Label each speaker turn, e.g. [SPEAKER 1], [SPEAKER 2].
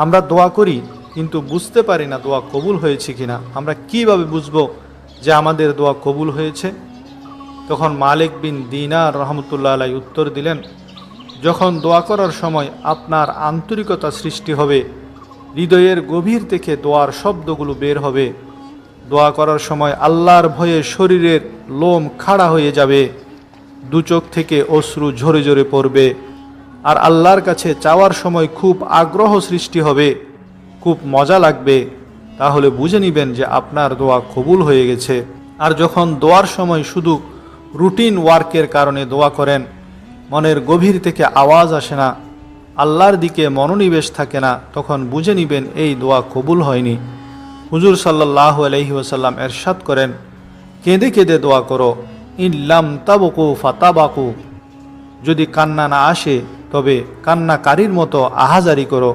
[SPEAKER 1] আমরা দোয়া করি কিন্তু বুঝতে পারি না দোয়া কবুল হয়েছে কিনা। আমরা কিভাবে বুঝবো যে আমাদের দোয়া কবুল হয়েছে? তখন মালিক বিন দিনার রহমতুল্লাহ আলাই উত্তর দিলেন, যখন দোয়া করার সময় আপনার আন্তরিকতা সৃষ্টি হবে, হৃদয়ের গভীর থেকে দোয়ার শব্দগুলো বের হবে, দোয়া করার সময় আল্লাহর ভয়ে শরীরের লোম খাড়া হয়ে যাবে, দু চোখ থেকে অশ্রু ঝরে ঝরে পড়বে, আর আল্লাহর কাছে চাওয়ার সময় খুব আগ্রহ সৃষ্টি হবে, খুব মজা লাগবে, তাহলে বুঝে নেবেন যে আপনার দোয়া কবুল হয়ে গেছে। আর যখন দোয়ার সময় শুধু রুটিন ওয়ার্কের কারণে দোয়া করেন, মনের গভীর থেকে আওয়াজ আসে না, আল্লাহর দিকে মনোনিবেশ থাকে না, তখন বুঝে নেবেন এই দোয়া কবুল হয়নি। হুজুর সাল্লাল্লাহু আলাইহি ওয়াসাল্লাম এরশাদ করেন, কেঁদে কেঁদে দোয়া করো, ইল্লাম তাবকু ফাতাবাকু, যদি কান্না না আসে তবে কান্নাকারীর মতো আহাজারি করো।